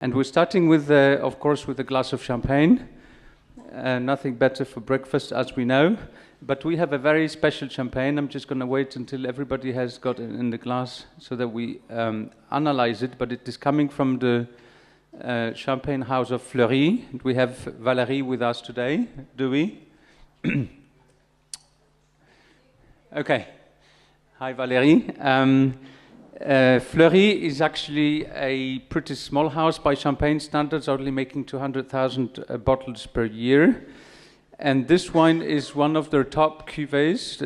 And we're starting with, of course, with a glass of champagne. Nothing better for breakfast, as we know. But we have a very special champagne. I'm just going to wait until everybody has got it in the glass so that we analyze it. But it is coming from the champagne house of Fleury. And we have Valérie with us today. Do we? Okay. Hi, Valérie. Fleury is actually a pretty small house by champagne standards, only making 200,000 bottles per year. And this wine is one of their top cuvées.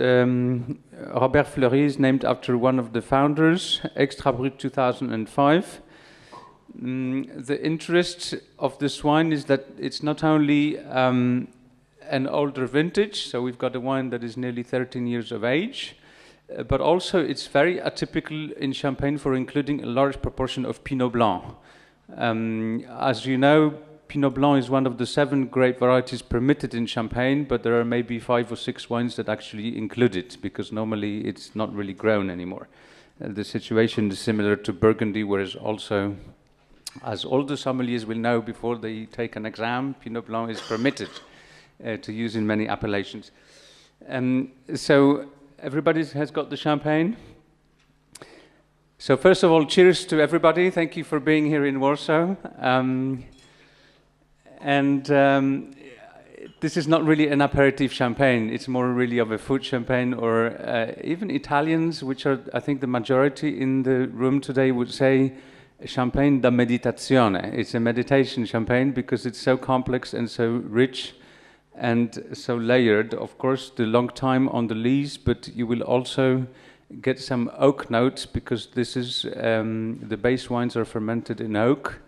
Robert Fleury is named after one of the founders, Extra Brut 2005. The interest of this wine is that it's not only an older vintage, so we've got a wine that is nearly 13 years of age, but also it's very atypical in Champagne for including a large proportion of Pinot Blanc. As you know, Pinot Blanc is one of the 7 grape varieties permitted in Champagne, but there are maybe 5 or 6 wines that actually include it, because normally it's not really grown anymore. The situation is similar to Burgundy, whereas also, as all the sommeliers will know before they take an exam, Pinot Blanc is permitted to use in many appellations. So everybody has got the champagne. So first of all, cheers to everybody. Thank you for being here in Warsaw. This is not really an aperitif champagne. It's more really of a food champagne, or even Italians, which are, I think, the majority in the room today, would say champagne da meditazione. It's a meditation champagne because it's so complex and so rich and so layered. Of course, the long time on the lees, but you will also get some oak notes because this is the base wines are fermented in oak.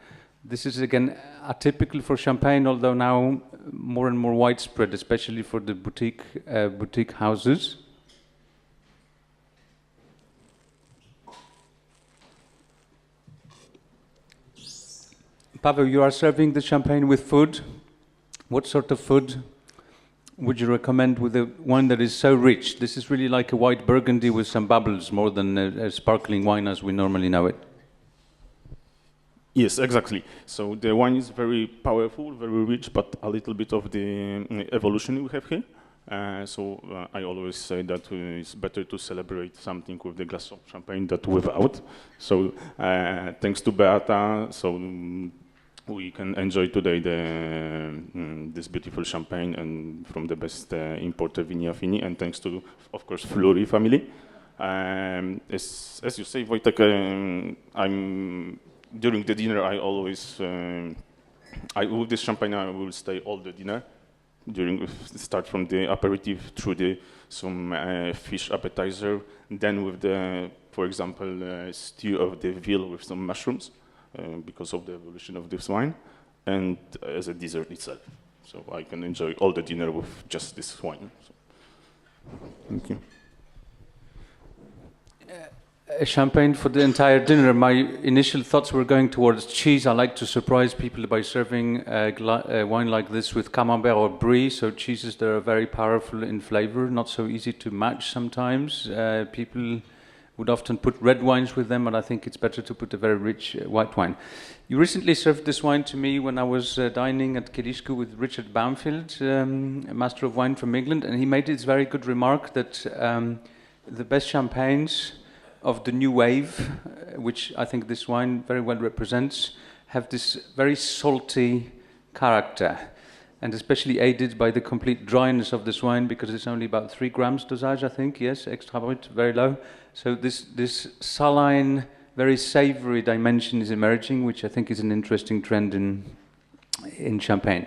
This is again atypical for Champagne, although now more and more widespread, especially for the boutique houses. Paweł, you are serving the champagne with food. What sort of food would you recommend with a wine that is so rich? This is really like a white Burgundy with some bubbles, more than a sparkling wine as we normally know it. Yes, exactly. So the wine is very powerful, very rich, but a little bit of the evolution we have here. I always say that it's better to celebrate something with the glass of champagne than without. So thanks to Beata, we can enjoy today this beautiful champagne and from the best importer Vini Affini, and thanks to, of course, Fleury family. As you say, Wojtek, during the dinner I always, with this champagne I will stay all the dinner. Start from the aperitif through some fish appetizer, then with the, for example, stew of the veal with some mushrooms. Because of the evolution of this wine, and as a dessert itself. So I can enjoy all the dinner with just this wine. So, thank you. Champagne for the entire dinner. My initial thoughts were going towards cheese. I like to surprise people by serving a wine like this with camembert or brie. So cheeses that are very powerful in flavor, not so easy to match sometimes. People would often put red wines with them, but I think it's better to put a very rich white wine. You recently served this wine to me when I was dining at Kieliszku with Richard Bamfield, a master of wine from England, and he made this very good remark that the best champagnes of the new wave, which I think this wine very well represents, have this very salty character, and especially aided by the complete dryness of this wine, because it's only about 3 grams dosage, I think, yes, extra brut, very low. So this saline, very savory dimension is emerging, which I think is an interesting trend in Champagne.